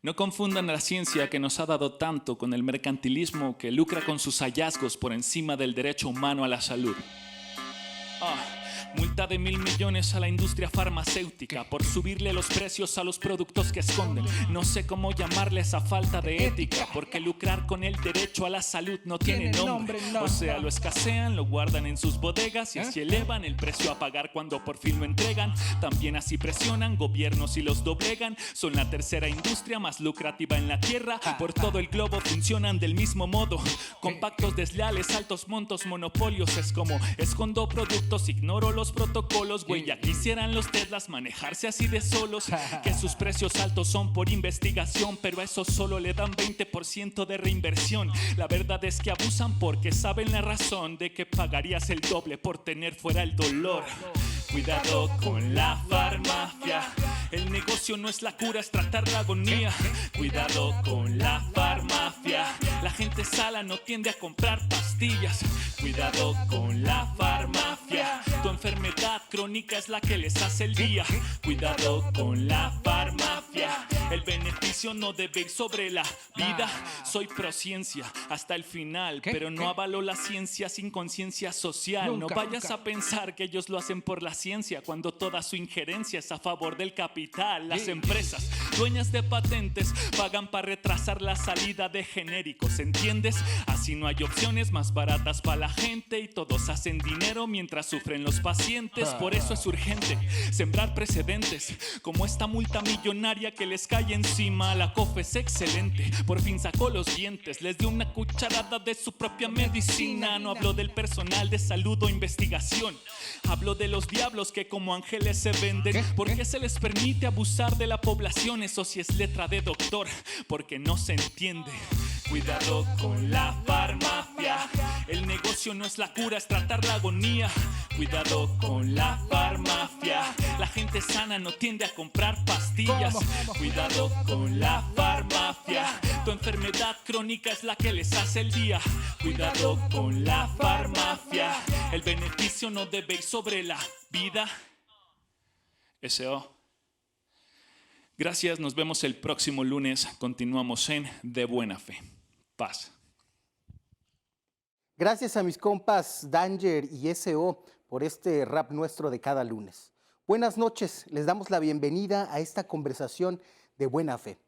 No confundan la ciencia que nos ha dado tanto con el mercantilismo que lucra con sus hallazgos por encima del derecho humano a la salud. Multa de 1.000 millones a la industria farmacéutica por subirle los precios a los productos que esconden. No sé cómo llamarle esa falta de ética, porque lucrar con el derecho a la salud no tiene nombre. O sea, lo escasean, lo guardan en sus bodegas y así elevan el precio a pagar cuando por fin lo entregan. También así presionan gobiernos y los doblegan. Son la tercera industria más lucrativa en la tierra. Por todo el globo funcionan del mismo modo, con pactos desleales, altos montos, monopolios. Es como escondo productos, ignoro los protocolos, güey, ya quisieran los Teslas manejarse así de solos. Que sus precios altos son por investigación, pero a eso solo le dan 20% de reinversión. La verdad es que abusan porque saben la razón de que pagarías el doble por tener fuera el dolor. Cuidado con la farmacia, el negocio no es la cura, es tratar la agonía. Cuidado con la farmacia, la gente sana no tiende a comprar pastillas. Cuidado con la farmacia, tu enfermedad crónica es la que les hace el día. Cuidado con la farmacia, el beneficio no debe ir sobre la vida. Soy prociencia hasta el final, pero no avalo la ciencia sin conciencia social. No vayas a pensar que ellos lo hacen por la ciencia cuando toda su injerencia es a favor del capital. Las empresas dueñas de patentes pagan para retrasar la salida de genéricos, ¿entiendes? Así no hay opciones más baratas para la gente y todos hacen dinero mientras sufren los pacientes. Por eso es urgente sembrar precedentes como esta multa millonaria que les cae encima. La COFE es excelente, por fin sacó los dientes, les dio una cucharada de su propia medicina. No hablo del personal de salud o investigación, hablo de los diablos que como ángeles se venden. ¿Por qué se les permite abusar de la población? Eso sí es letra de doctor, porque no se entiende. Cuidado con la farmacia, el negocio no es la cura, es tratar la agonía. Cuidado con la farmacia, la gente sana no tiende a comprar pastillas. Cuidado con la farmacia, tu enfermedad crónica es la que les hace el día. Cuidado con la farmacia, el beneficio no debe ir sobre la vida. S.O. Gracias, nos vemos el próximo lunes. Continuamos en De Buena Fe. Paz. Gracias a mis compas Danger y S.O. por este rap nuestro de cada lunes. Buenas noches, les damos la bienvenida a esta conversación de buena fe.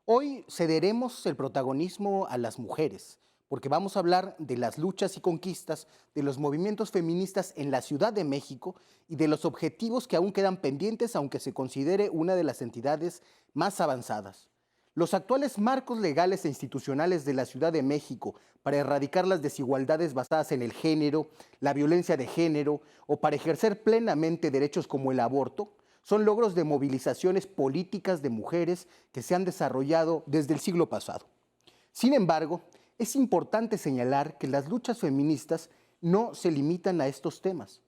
Hoy cederemos el protagonismo a las mujeres, porque vamos a hablar de las luchas y conquistas de los movimientos feministas en la Ciudad de México y de los objetivos que aún quedan pendientes, aunque se considere una de las entidades más avanzadas. Los actuales marcos legales e institucionales de la Ciudad de México para erradicar las desigualdades basadas en el género, la violencia de género o para ejercer plenamente derechos como el aborto, son logros de movilizaciones políticas de mujeres que se han desarrollado desde el siglo pasado. Sin embargo, es importante señalar que las luchas feministas no se limitan a estos temas.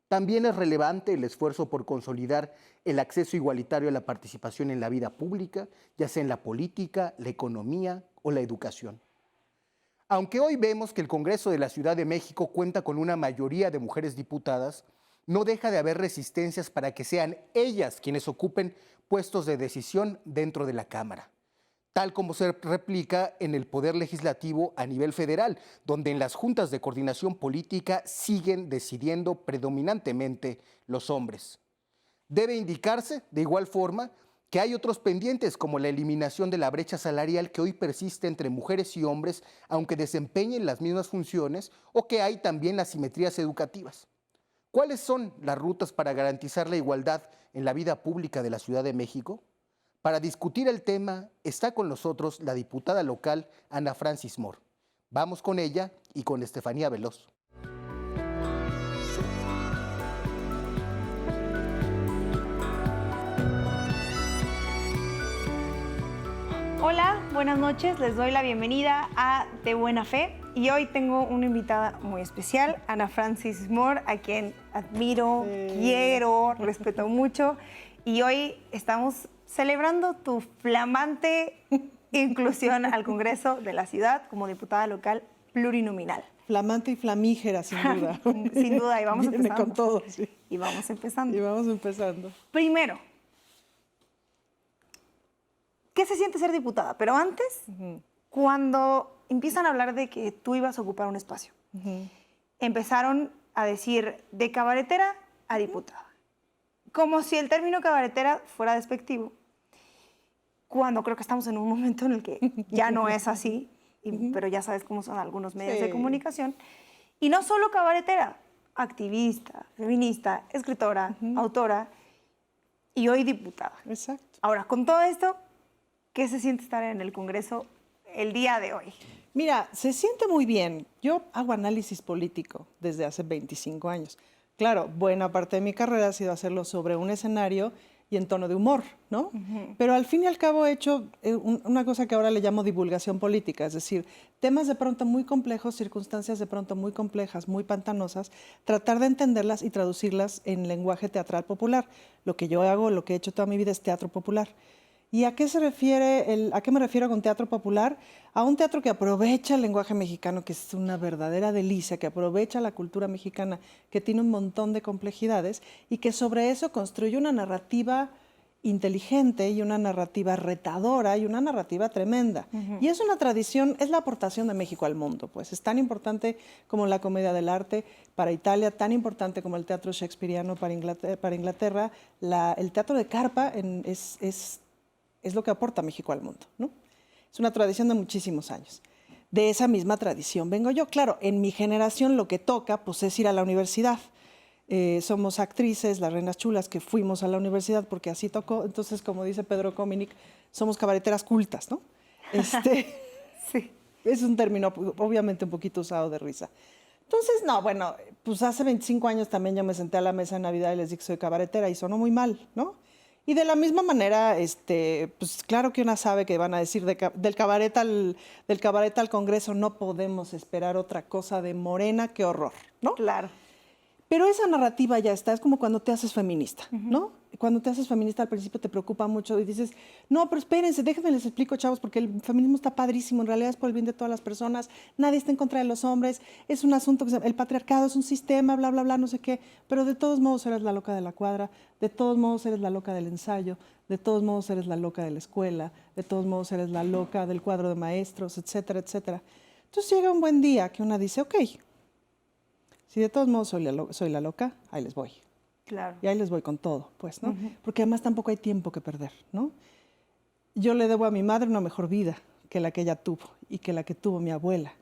También es relevante el esfuerzo por consolidar el acceso igualitario a la participación en la vida pública, ya sea en la política, la economía o la educación. Aunque hoy vemos que el Congreso de la Ciudad de México cuenta con una mayoría de mujeres diputadas, no deja de haber resistencias para que sean ellas quienes ocupen puestos de decisión dentro de la Cámara, tal como se replica en el Poder Legislativo a nivel federal, donde en las juntas de coordinación política siguen decidiendo predominantemente los hombres. Debe indicarse, de igual forma, que hay otros pendientes, como la eliminación de la brecha salarial que hoy persiste entre mujeres y hombres, aunque desempeñen las mismas funciones, o que hay también asimetrías educativas. ¿Cuáles son las rutas para garantizar la igualdad en la vida pública de la Ciudad de México? Para discutir el tema está con nosotros la diputada local Ana Francis Moore. Vamos con ella y con Estefanía Veloz. Hola, buenas noches, les doy la bienvenida a De Buena Fe y hoy tengo una invitada muy especial, Ana Francis Moore, a quien admiro, quiero, respeto mucho y hoy estamos celebrando tu flamante inclusión al Congreso de la ciudad como diputada local plurinominal. Flamante y flamígera, sin duda. Sin duda, y vamos Viene empezando. con todo, sí. Y vamos empezando. Y vamos empezando. Primero, ¿qué se siente ser diputada? Pero antes, cuando empiezan a hablar de que tú ibas a ocupar un espacio, empezaron a decir de cabaretera a diputada. Como si el término cabaretera fuera despectivo, cuando creo que estamos en un momento en el que ya no es así, pero ya sabes cómo son algunos medios de comunicación. Y no solo cabaretera, activista, feminista, escritora, autora y hoy diputada. Exacto. Ahora, con todo esto, ¿qué se siente estar en el Congreso el día de hoy? Mira, se siente muy bien. Yo hago análisis político desde hace 25 años. Claro, buena parte de mi carrera ha sido hacerlo sobre un escenario y en tono de humor, ¿no? Pero al fin y al cabo he hecho una cosa que ahora le llamo divulgación política, es decir, temas de pronto muy complejos, circunstancias de pronto muy complejas, muy pantanosas, tratar de entenderlas y traducirlas en lenguaje teatral popular. Lo que yo hago, lo que he hecho toda mi vida es teatro popular. ¿Y a qué se refiere a qué me refiero con teatro popular? A un teatro que aprovecha el lenguaje mexicano, que es una verdadera delicia, que aprovecha la cultura mexicana, que tiene un montón de complejidades y que sobre eso construye una narrativa inteligente y una narrativa retadora y una narrativa tremenda. Y es una tradición, es la aportación de México al mundo, pues es tan importante como la comedia del arte para Italia, tan importante como el teatro shakespeariano para Inglaterra, el teatro de carpa es lo que aporta México al mundo, ¿no? Es una tradición de muchísimos años. De esa misma tradición vengo yo. Claro, en mi generación lo que toca pues, es ir a la universidad. Somos actrices, las reinas chulas, que fuimos a la universidad porque así tocó. Entonces, como dice Pedro Cominic, somos cabareteras cultas, ¿no? Sí. Es un término obviamente un poquito usado de risa. Entonces, no, bueno, pues hace 25 años también yo me senté a la mesa de Navidad y les dije que soy cabaretera y sonó muy mal, ¿no? Y de la misma manera, pues claro que una sabe que van a decir del cabaret al Congreso no podemos esperar otra cosa de Morena, qué horror, ¿no? Claro. Pero esa narrativa ya está, es como cuando te haces feminista, ¿no? Cuando te haces feminista al principio te preocupa mucho y dices, no, pero espérense, déjenme les explico, chavos, porque el feminismo está padrísimo, en realidad es por el bien de todas las personas, nadie está en contra de los hombres, es un asunto que el patriarcado es un sistema, bla, bla, bla, no sé qué, pero de todos modos eres la loca de la cuadra, de todos modos eres la loca del ensayo, de todos modos eres la loca de la escuela, de todos modos eres la loca del cuadro de maestros, etcétera, etcétera. Entonces llega un buen día que una dice, ok, si de todos modos soy la loca, ahí les voy. Claro. Y ahí les voy con todo, pues, ¿no? Porque además tampoco hay tiempo que perder, ¿no? Yo le debo a mi madre una mejor vida que la que ella tuvo y que la que tuvo mi abuela.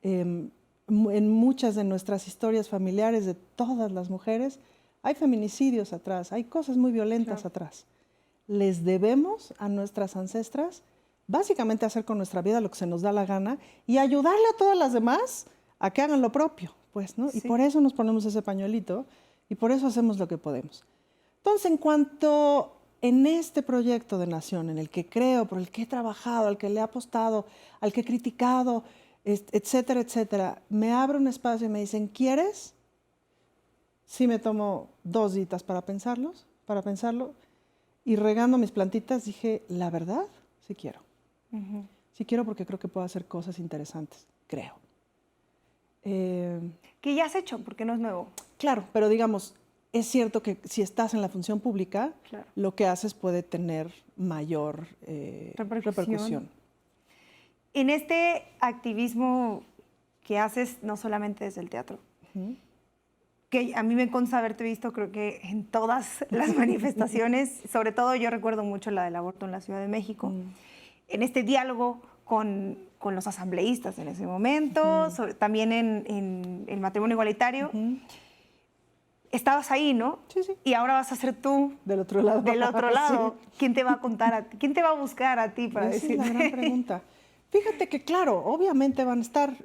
En muchas de nuestras historias familiares de todas las mujeres hay feminicidios atrás, hay cosas muy violentas atrás. Les debemos a nuestras ancestras básicamente hacer con nuestra vida lo que se nos da la gana y ayudarle a todas las demás a que hagan lo propio, pues, ¿no? Sí. Y por eso nos ponemos ese pañuelito y por eso hacemos lo que podemos. Entonces, en cuanto en este proyecto de nación, en el que creo, por el que he trabajado, al que le he apostado, al que he criticado, etcétera, etcétera, me abre un espacio y me dicen, ¿quieres? Sí me tomo 2 días para pensarlo, y regando mis plantitas dije, la verdad, sí quiero. Sí quiero porque creo que puedo hacer cosas interesantes, creo. Que ya has hecho, porque no es nuevo. Claro, pero digamos, es cierto que si estás en la función pública, claro, lo que haces puede tener mayor repercusión. En este activismo que haces, no solamente desde el teatro, que a mí me consta haberte visto, creo que en todas las manifestaciones, sobre todo yo recuerdo mucho la del aborto en la Ciudad de México, en este diálogo con los asambleístas en ese momento, también en el matrimonio igualitario. Estabas ahí, ¿no? Sí, sí. Y ahora vas a ser tú. Del otro lado. Del otro lado. Sí. ¿Quién te va a contar a ti? ¿Quién te va a buscar a ti para decirte? Esa es la gran pregunta. Fíjate que, claro, obviamente van a estar,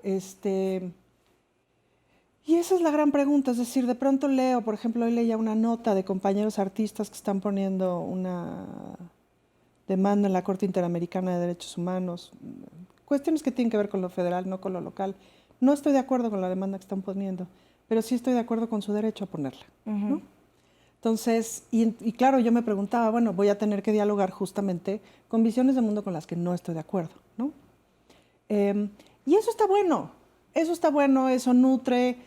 y esa es la gran pregunta, es decir, de pronto leo, por ejemplo, hoy leía una nota de compañeros artistas que están poniendo una demanda en la Corte Interamericana de Derechos Humanos, cuestiones que tienen que ver con lo federal, no con lo local. No estoy de acuerdo con la demanda que están poniendo, pero sí estoy de acuerdo con su derecho a ponerla, ¿no? Entonces, y claro, yo me preguntaba, bueno, voy a tener que dialogar justamente con visiones de mundo con las que no estoy de acuerdo, ¿no? Y eso está bueno, eso nutre,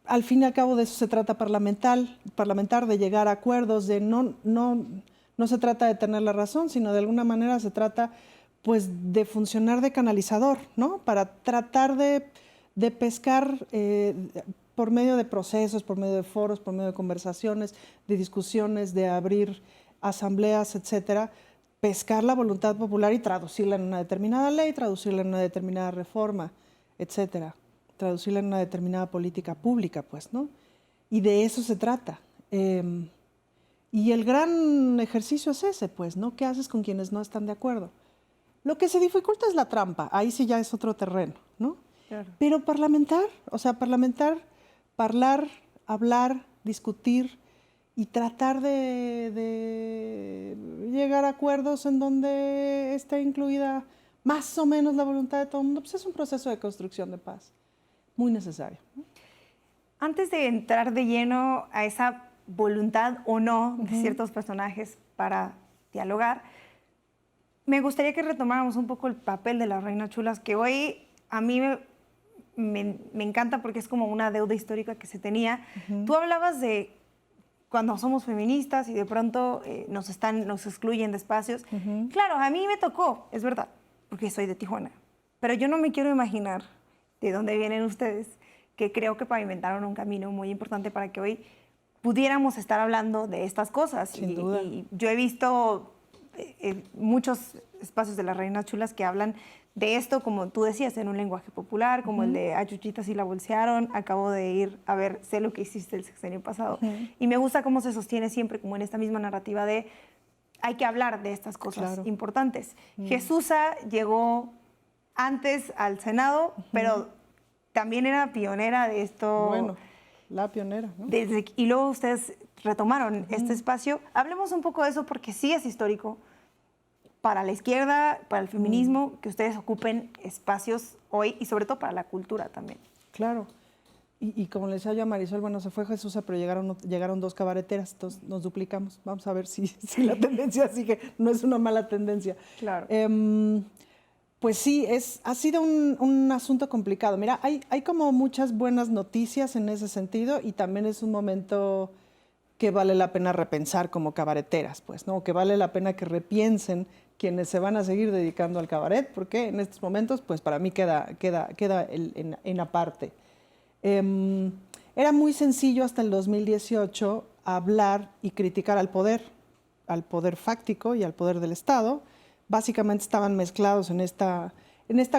al fin y al cabo de eso se trata parlamentar, de llegar a acuerdos, de no No se trata de tener la razón, sino de alguna manera se trata pues de funcionar de canalizador, ¿no? Para tratar de pescar por medio de procesos, por medio de foros, por medio de conversaciones, de discusiones, de abrir asambleas, etcétera, pescar la voluntad popular y traducirla en una determinada ley, traducirla en una determinada reforma, etcétera, traducirla en una determinada política pública, pues, ¿no? Y de eso se trata. Y el gran ejercicio es ese, pues, ¿no? ¿Qué haces con quienes no están de acuerdo? Lo que se dificulta es la trampa, ahí sí ya es otro terreno, ¿no? Claro. Pero parlamentar, hablar, discutir y tratar de llegar a acuerdos en donde esté incluida más o menos la voluntad de todo el mundo, pues es un proceso de construcción de paz muy necesario, ¿no? Antes de entrar de lleno a esa voluntad o no de ciertos personajes para dialogar, me gustaría que retomáramos un poco el papel de las reinas chulas, que hoy a mí me encanta porque es como una deuda histórica que se tenía. Tú hablabas de cuando somos feministas y de pronto nos excluyen de espacios. Claro, a mí me tocó, es verdad, porque soy de Tijuana, pero yo no me quiero imaginar de dónde vienen ustedes, que creo que pavimentaron un camino muy importante para que hoy pudiéramos estar hablando de estas cosas. Sin duda. Y yo he visto muchos espacios de las reinas chulas que hablan de esto, como tú decías, en un lenguaje popular, como el de a Chuchita sí la bolsearon, acabo de ir a ver, sé lo que hiciste el sexenio pasado. Y me gusta cómo se sostiene siempre como en esta misma narrativa de hay que hablar de estas cosas importantes. Jesusa llegó antes al Senado, pero también era pionera de esto. Bueno, la pionera, ¿no? Y luego ustedes retomaron este espacio. Hablemos un poco de eso porque sí es histórico para la izquierda, para el feminismo, que ustedes ocupen espacios hoy y sobre todo para la cultura también. Claro. Y como le decía yo a Marisol, bueno, se fue Jesús, pero llegaron dos cabareteras, entonces nos duplicamos. Vamos a ver si la tendencia sigue. No es una mala tendencia. Claro. Pues sí, ha sido un asunto complicado. Mira, hay como muchas buenas noticias en ese sentido y también es un momento que vale la pena repensar como cabareteras, pues, ¿no? Que vale la pena que repiensen quienes se van a seguir dedicando al cabaret, porque en estos momentos, pues para mí queda en aparte. Era muy sencillo hasta el 2018 hablar y criticar al poder fáctico y al poder del Estado. Básicamente estaban mezclados en esta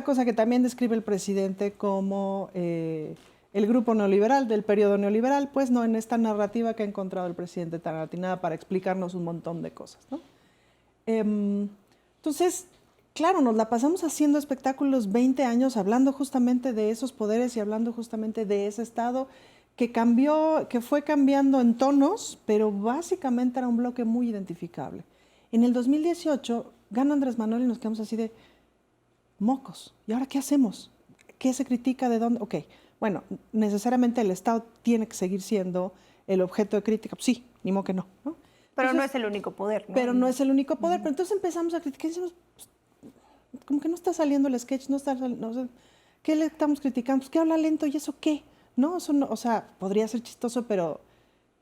cosa que también describe el presidente como el grupo neoliberal del periodo neoliberal, pues no, en esta narrativa que ha encontrado el presidente tan atinada para explicarnos un montón de cosas, ¿no? Entonces, claro, nos la pasamos haciendo espectáculos 20 años hablando justamente de esos poderes y hablando justamente de ese Estado que fue cambiando en tonos, pero básicamente era un bloque muy identificable. En el 2018 gana Andrés Manuel y nos quedamos así de mocos. ¿Y ahora qué hacemos? ¿Qué se critica? ¿De dónde? Ok, bueno, necesariamente el Estado tiene que seguir siendo el objeto de crítica. Pues sí, ni modo que no, ¿no? Pero Entonces, no es el único poder, ¿no? Pero no es el único poder. Pero entonces empezamos a criticar y decimos, pues, como que no está saliendo el sketch, ¿qué le estamos criticando? Pues que habla lento y eso qué, ¿no? Eso no, o sea, podría ser chistoso, pero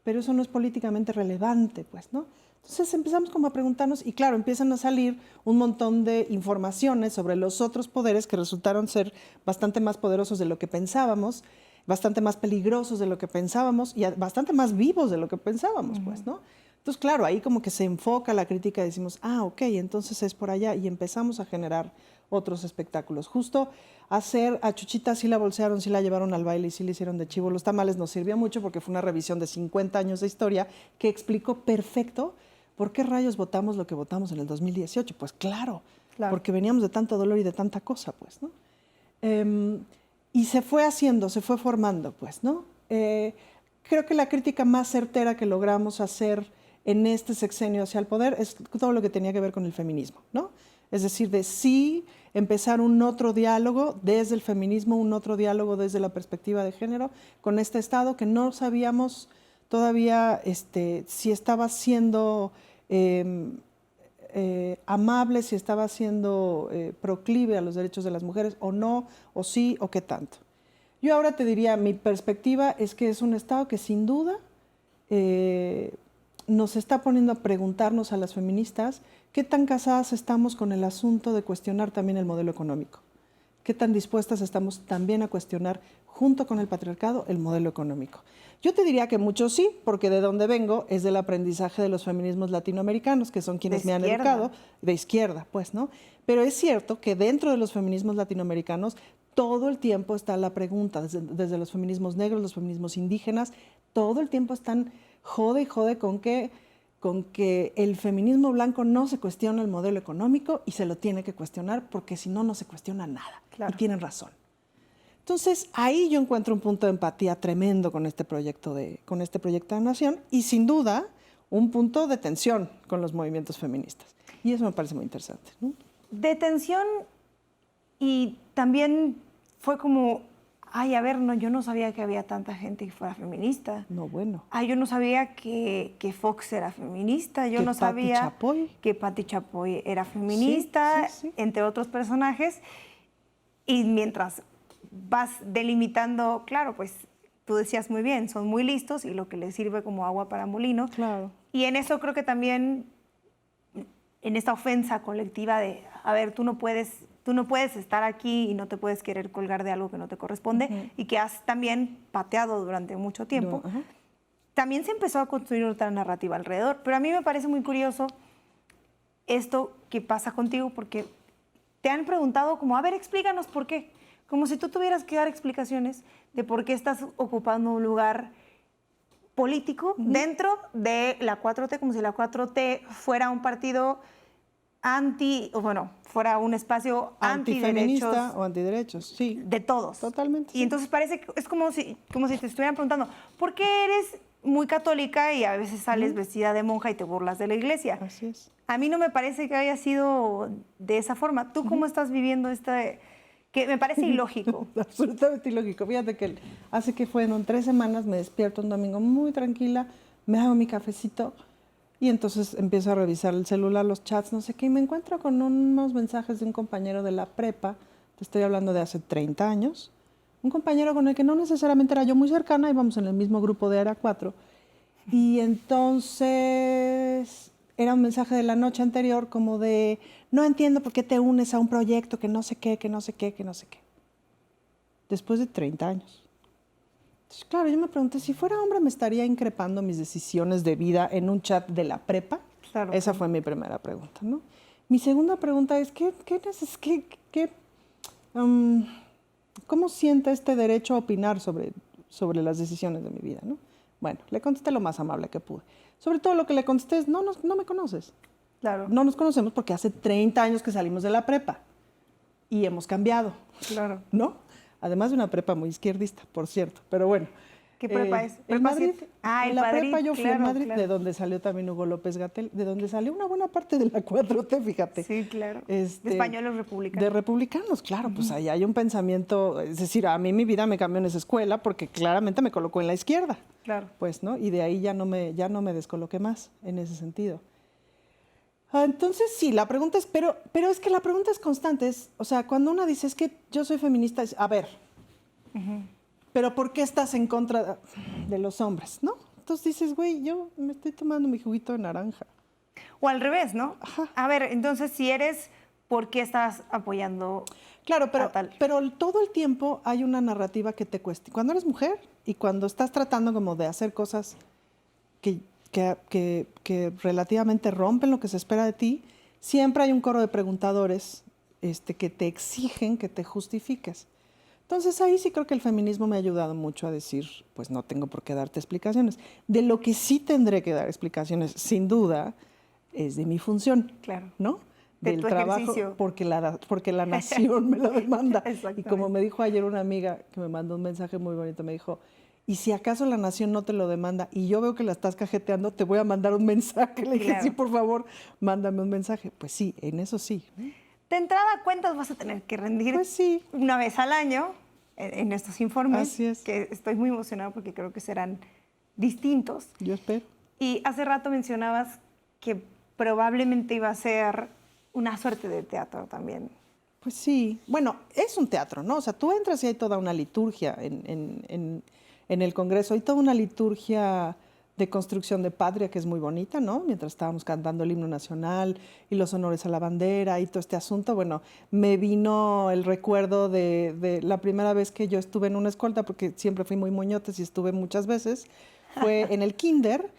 eso no es políticamente relevante, pues, ¿no? Entonces empezamos como a preguntarnos y claro, empiezan a salir un montón de informaciones sobre los otros poderes que resultaron ser bastante más poderosos de lo que pensábamos, bastante más peligrosos de lo que pensábamos y bastante más vivos de lo que pensábamos, pues, ¿no? Entonces, claro, ahí como que se enfoca la crítica y decimos, ok, entonces es por allá y empezamos a generar otros espectáculos. Justo hacer a Chuchita sí la bolsearon, sí la llevaron al baile y sí le hicieron de chivo los tamales nos sirvió mucho porque fue una revisión de 50 años de historia que explicó perfecto por qué rayos votamos lo que votamos en el 2018. Pues claro, porque veníamos de tanto dolor y de tanta cosa, pues, ¿no? Y se fue haciendo, se fue formando, pues, ¿no? Creo que la crítica más certera que logramos hacer en este sexenio hacia el poder es todo lo que tenía que ver con el feminismo, ¿no? Es decir, de sí empezar un otro diálogo desde el feminismo, un otro diálogo desde la perspectiva de género con este Estado que no sabíamos todavía si estaba siendo amable, si estaba siendo proclive a los derechos de las mujeres o no, o sí, o qué tanto. Yo ahora te diría, mi perspectiva es que es un Estado que sin duda nos está poniendo a preguntarnos a las feministas qué tan casadas estamos con el asunto de cuestionar también el modelo económico. Qué tan dispuestas estamos también a cuestionar, junto con el patriarcado, el modelo económico. Yo te diría que muchos sí, porque de donde vengo es del aprendizaje de los feminismos latinoamericanos, que son quienes me han educado, de izquierda, pues, ¿no? Pero es cierto que dentro de los feminismos latinoamericanos todo el tiempo está la pregunta, desde los feminismos negros, los feminismos indígenas, todo el tiempo están jode y jode con que el feminismo blanco no se cuestiona el modelo económico y se lo tiene que cuestionar porque si no, no se cuestiona nada. Claro. Y tienen razón. Entonces, ahí yo encuentro un punto de empatía tremendo con este proyecto de nación y sin duda un punto de tensión con los movimientos feministas. Y eso me parece muy interesante, ¿no? De tensión y también fue como, ay, a ver, no, yo no sabía que había tanta gente que fuera feminista. No, bueno. Ay, yo no sabía que Fox era feminista. Yo no sabía que Pati Chapoy era feminista, sí. Entre otros personajes. Y mientras vas delimitando, claro, pues tú decías muy bien, son muy listos y lo que les sirve como agua para molino. Claro. Y en eso creo que también, en esta ofensa colectiva de, a ver, tú no puedes estar aquí y no te puedes querer colgar de algo que no te corresponde y que has también pateado durante mucho tiempo. También se empezó a construir otra narrativa alrededor. Pero a mí me parece muy curioso esto que pasa contigo porque te han preguntado como, a ver, explícanos por qué. Como si tú tuvieras que dar explicaciones de por qué estás ocupando un lugar político dentro de la 4T, como si la 4T fuera un partido fuera un espacio antifeminista o antiderechos, sí. De todos. Totalmente. Y entonces parece que es como si te estuvieran preguntando, ¿por qué eres muy católica y a veces sales vestida de monja y te burlas de la iglesia? Así es. A mí no me parece que haya sido de esa forma. ¿Tú cómo estás viviendo que me parece ilógico? Absolutamente ilógico. Fíjate que hace que fueron 3 semanas, me despierto un domingo muy tranquila, me hago mi cafecito y entonces empiezo a revisar el celular, los chats, no sé qué, y me encuentro con unos mensajes de un compañero de la prepa, te estoy hablando de hace 30 años, un compañero con el que no necesariamente era yo muy cercana, íbamos en el mismo grupo de Área 4, y entonces era un mensaje de la noche anterior como de, no entiendo por qué te unes a un proyecto que no sé qué, que no sé qué, que no sé qué. Después de 30 años. Entonces, claro, yo me pregunté, si fuera hombre, ¿me estaría increpando mis decisiones de vida en un chat de la prepa? Claro. Esa fue mi primera pregunta, ¿no? Mi segunda pregunta es, ¿cómo siente este derecho a opinar sobre las decisiones de mi vida, ¿no? Bueno, le contesté lo más amable que pude. Sobre todo lo que le contesté es, no me conoces. Claro. No nos conocemos porque hace 30 años que salimos de la prepa y hemos cambiado. Claro. ¿No? Además de una prepa muy izquierdista, por cierto, pero bueno. ¿Qué prepa es? En Madrid. En la Madrid, prepa yo fui claro, a Madrid, claro. de donde salió también Hugo López-Gatell, de donde salió una buena parte de la 4T, fíjate. Sí, claro. De españoles republicanos. De republicanos, claro, pues ahí hay un pensamiento, es decir, a mí mi vida me cambió en esa escuela porque claramente me colocó en la izquierda. Claro. Pues, ¿no? Y de ahí ya no me descoloqué más en ese sentido. Entonces, sí, la pregunta es, pero es que la pregunta es constante, o sea, cuando una dice, es que yo soy feminista, es, a ver, pero ¿por qué estás en contra de los hombres, no? Entonces dices, güey, yo me estoy tomando mi juguito de naranja. O al revés, ¿no? Ajá. A ver, entonces, si eres, ¿por qué estás apoyando Claro, a tal? pero todo el tiempo hay una narrativa que te cuestiona. Cuando eres mujer y cuando estás tratando como de hacer cosas que relativamente rompen lo que se espera de ti, siempre hay un coro de preguntadores que te exigen que te justifiques. Entonces ahí sí creo que el feminismo me ha ayudado mucho a decir, pues no tengo por qué darte explicaciones. De lo que sí tendré que dar explicaciones, sin duda, es de mi función. Claro. ¿No? De Del tu trabajo, ejercicio. porque la nación me lo demanda. Y Exactamente. como me dijo ayer una amiga que me mandó un mensaje muy bonito, me dijo, y si acaso la nación no te lo demanda y yo veo que la estás cajeteando, te voy a mandar un mensaje. Le dije, Claro. sí, por favor, mándame un mensaje. Pues sí, en eso sí. De entrada, cuentas vas a tener que rendir Pues sí. una vez al año en estos informes. Así es. Que estoy muy emocionada porque creo que serán distintos. Yo espero. Y hace rato mencionabas que probablemente iba a ser una suerte de teatro también. Pues sí. Bueno, es un teatro, ¿no? O sea, tú entras y hay toda una liturgia en el Congreso, hay toda una liturgia de construcción de patria, que es muy bonita, ¿no? Mientras estábamos cantando el himno nacional y los honores a la bandera y todo este asunto, bueno, me vino el recuerdo de la primera vez que yo estuve en una escolta, porque siempre fui muy moñotes y estuve muchas veces, fue en el kinder,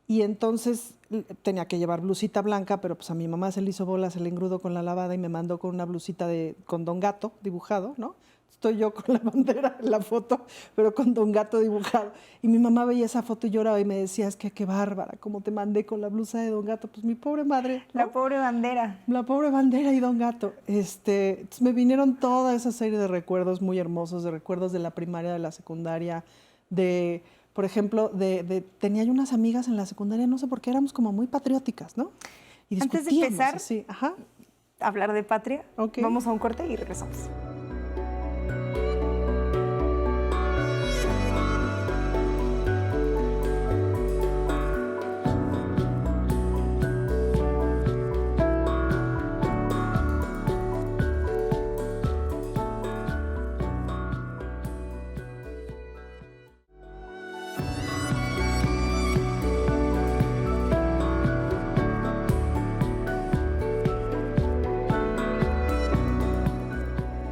y entonces tenía que llevar blusita blanca, pero pues a mi mamá se le hizo bolas el engrudo con la lavada y me mandó con una blusita con Don Gato dibujado, ¿no? Estoy yo con la bandera en la foto, pero con Don Gato dibujado. Y mi mamá veía esa foto y lloraba y me decía, es que qué bárbara, cómo te mandé con la blusa de Don Gato. Pues mi pobre madre, ¿no? La pobre bandera. La pobre bandera y Don Gato. Entonces me vinieron toda esa serie de recuerdos muy hermosos, de recuerdos de la primaria, de la secundaria, por ejemplo, tenía yo unas amigas en la secundaria, no sé por qué, éramos como muy patrióticas, ¿no? Y Antes de discutíamos empezar, así, ajá. hablar de patria, Ok. vamos a un corte y regresamos.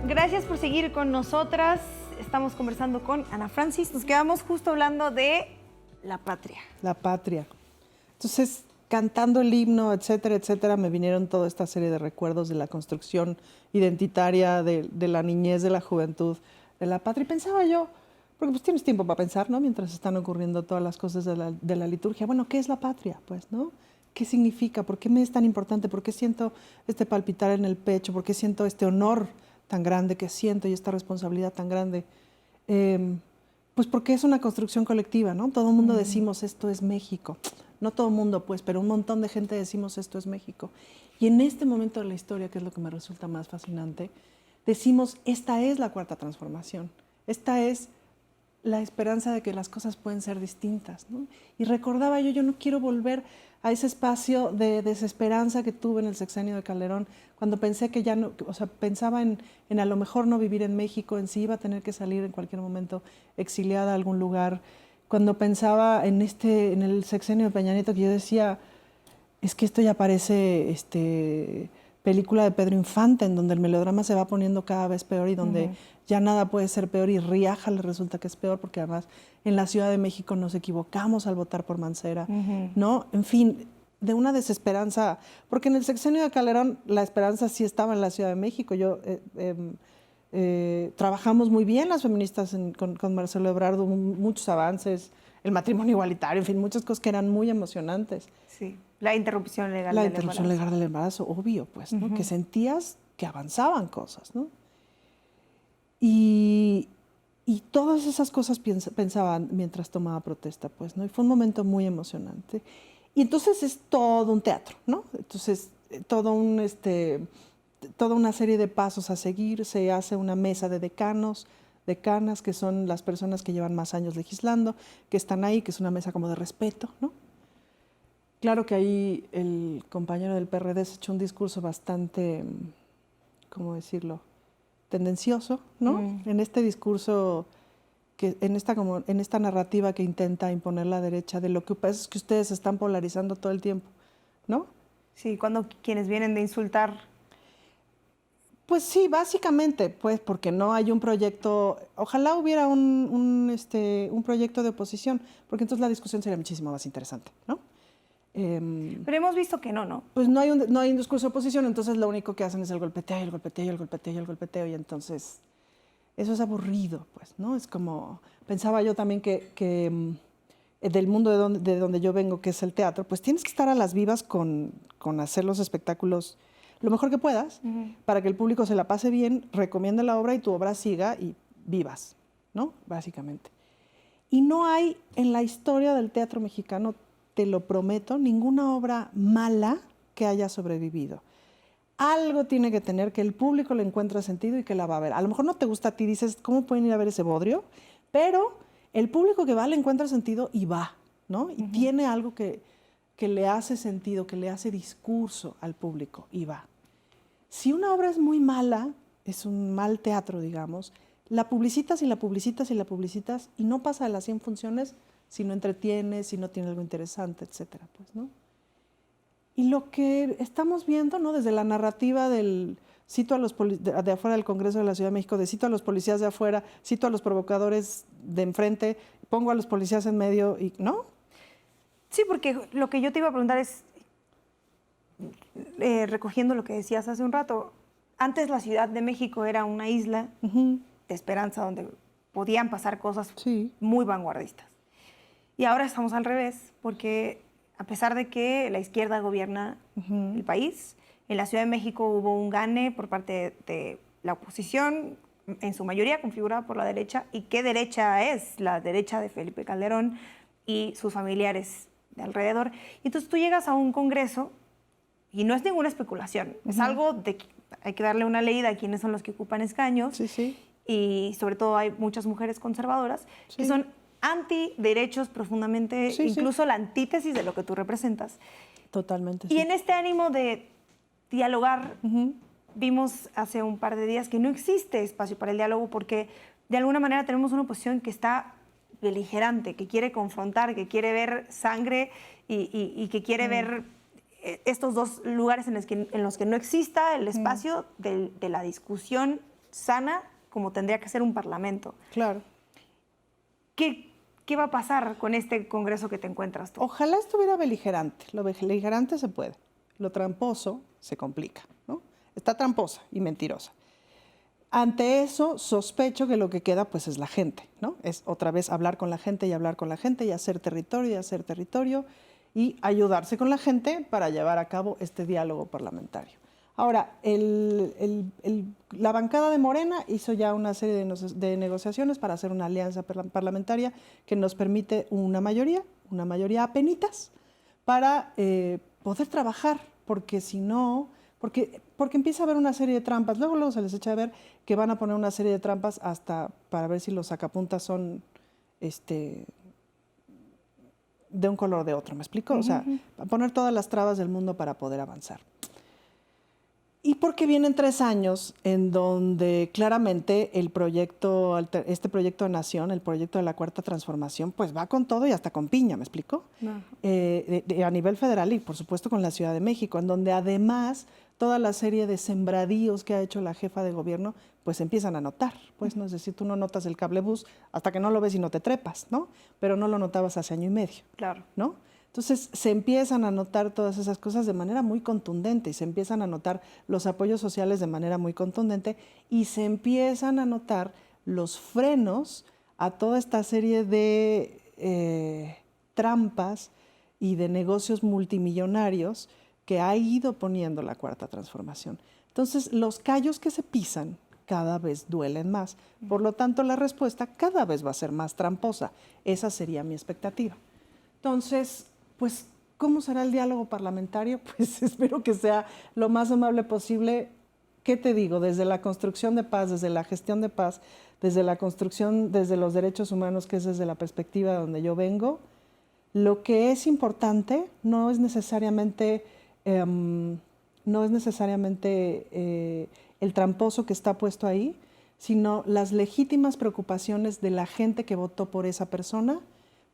Gracias por seguir con nosotras. Estamos conversando con Ana Francis. Nos quedamos justo hablando de la patria. La patria. Entonces, cantando el himno, etcétera, etcétera, me vinieron toda esta serie de recuerdos de la construcción identitaria, de la niñez, de la juventud, de la patria. Y pensaba yo, porque pues tienes tiempo para pensar, ¿no? Mientras están ocurriendo todas las cosas de la liturgia. Bueno, ¿qué es la patria? Pues, ¿no? ¿Qué significa? ¿Por qué me es tan importante? ¿Por qué siento este palpitar en el pecho? ¿Por qué siento este honor tan grande que siento y esta responsabilidad tan grande? Pues porque es una construcción colectiva, ¿no? Todo el mundo decimos esto es México. No todo el mundo, pues, pero un montón de gente decimos esto es México. Y en este momento de la historia, que es lo que me resulta más fascinante, decimos esta es la cuarta transformación. Esta es la esperanza de que las cosas pueden ser distintas, ¿no? Y recordaba yo no quiero volver a ese espacio de desesperanza que tuve en el sexenio de Calderón, cuando pensé que ya no, o sea, pensaba en a lo mejor no vivir en México, en si iba a tener que salir en cualquier momento exiliada a algún lugar, cuando pensaba en el sexenio de Peña Nieto, que yo decía, es que esto ya parece película de Pedro Infante, en donde el melodrama se va poniendo cada vez peor y donde ya nada puede ser peor y Riaja le resulta que es peor, porque además en la Ciudad de México nos equivocamos al votar por Mancera, ¿no? En fin, de una desesperanza, porque en el sexenio de Calderón la esperanza sí estaba en la Ciudad de México. Trabajamos muy bien las feministas con Marcelo Ebrard, hubo muchos avances, el matrimonio igualitario, en fin, muchas cosas que eran muy emocionantes. Sí, la interrupción legal La del interrupción embarazo. legal del embarazo, obvio, pues, ¿no? Que sentías que avanzaban cosas, ¿no? Y todas esas cosas pensaban mientras tomaba protesta, pues, ¿no? Y fue un momento muy emocionante. Y entonces es todo un teatro, ¿no? Entonces, toda una serie de pasos a seguir. Se hace una mesa de decanos, decanas, que son las personas que llevan más años legislando, que están ahí, que es una mesa como de respeto, ¿no? Claro que ahí el compañero del PRD se echó un discurso bastante, ¿cómo decirlo?, tendencioso, ¿no? En este discurso, en esta narrativa que intenta imponer la derecha, de lo que pasa es que ustedes están polarizando todo el tiempo, ¿no? Sí, cuando quienes vienen de insultar. Pues sí, básicamente, pues porque no hay un proyecto, ojalá hubiera un proyecto de oposición, porque entonces la discusión sería muchísimo más interesante, ¿no? Pero hemos visto que no. Pues no hay un discurso de oposición, entonces lo único que hacen es el golpeteo, el golpeteo, el golpeteo, el golpeteo, y entonces eso es aburrido, pues, ¿no? Es como, pensaba yo también que del mundo de donde yo vengo, que es el teatro, pues tienes que estar a las vivas con hacer los espectáculos lo mejor que puedas, para que el público se la pase bien, recomiende la obra y tu obra siga y vivas, ¿no? Básicamente. Y no hay en la historia del teatro mexicano, te lo prometo, ninguna obra mala que haya sobrevivido. Algo tiene que tener que el público le encuentre sentido y que la va a ver. A lo mejor no te gusta a ti, dices, ¿cómo pueden ir a ver ese bodrio? Pero el público que va le encuentra sentido y va, ¿no? Y tiene algo que le hace sentido, que le hace discurso al público y va. Si una obra es muy mala, es un mal teatro, digamos, la publicitas y la publicitas y la publicitas y no pasa de las 100 funciones, si no entretiene, si no tiene algo interesante, etcétera, pues, ¿no? Y lo que estamos viendo, ¿no? Desde la narrativa del cito a los de afuera del Congreso de la Ciudad de México, de cito a los policías de afuera, cito a los provocadores de enfrente, pongo a los policías en medio, y ¿no? Sí, porque lo que yo te iba a preguntar es, recogiendo lo que decías hace un rato, antes la Ciudad de México era una isla de esperanza donde podían pasar cosas muy vanguardistas. Y ahora estamos al revés, porque a pesar de que la izquierda gobierna el país, en la Ciudad de México hubo un gane por parte de la oposición, en su mayoría configurada por la derecha. ¿Y qué derecha es? La derecha de Felipe Calderón y sus familiares de alrededor. Y entonces tú llegas a un congreso y no es ninguna especulación, es algo de que hay que darle una leída a quiénes son los que ocupan escaños. Y sobre todo hay muchas mujeres conservadoras que son antiderechos profundamente, incluso la antítesis de lo que tú representas. Totalmente. Y en este ánimo de dialogar, vimos hace un par de días que no existe espacio para el diálogo porque de alguna manera tenemos una oposición que está beligerante, que quiere confrontar, que quiere ver sangre y que quiere ver estos dos lugares en los que no exista el espacio de la discusión sana como tendría que ser un parlamento. Claro. ¿Qué va a pasar con este congreso que te encuentras tú? Ojalá estuviera beligerante. Lo beligerante se puede. Lo tramposo se complica, ¿no? Está tramposa y mentirosa. Ante eso, sospecho que lo que queda pues es la gente, ¿no? Es otra vez hablar con la gente y hablar con la gente y hacer territorio y ayudarse con la gente para llevar a cabo este diálogo parlamentario. Ahora, la bancada de Morena hizo ya una serie de negociaciones para hacer una alianza parlamentaria que nos permite una mayoría apenitas, para poder trabajar, porque si no, porque empieza a haber una serie de trampas, luego se les echa a ver que van a poner una serie de trampas hasta para ver si los sacapuntas son de un color o de otro, ¿me explico? O sea, poner todas las trabas del mundo para poder avanzar. Y porque vienen 3 años en donde claramente este proyecto de nación, el proyecto de la Cuarta Transformación, pues va con todo y hasta con piña, ¿me explico? A nivel federal y por supuesto con la Ciudad de México, en donde además toda la serie de sembradíos que ha hecho la jefa de gobierno, pues empiezan a notar, pues, ¿no? Es decir, tú no notas el cablebús hasta que no lo ves y no te trepas, ¿no? Pero no lo notabas hace año y medio, claro, ¿no? Entonces se empiezan a notar todas esas cosas de manera muy contundente y se empiezan a notar los apoyos sociales de manera muy contundente y se empiezan a notar los frenos a toda esta serie de trampas y de negocios multimillonarios que ha ido poniendo la Cuarta Transformación. Entonces los callos que se pisan cada vez duelen más. Por lo tanto, la respuesta cada vez va a ser más tramposa. Esa sería mi expectativa. Entonces, pues, ¿cómo será el diálogo parlamentario? Pues espero que sea lo más amable posible. ¿Qué te digo? Desde la construcción de paz, desde la gestión de paz, desde la construcción, desde los derechos humanos, que es desde la perspectiva de donde yo vengo, lo que es importante no es necesariamente el tramposo que está puesto ahí, sino las legítimas preocupaciones de la gente que votó por esa persona,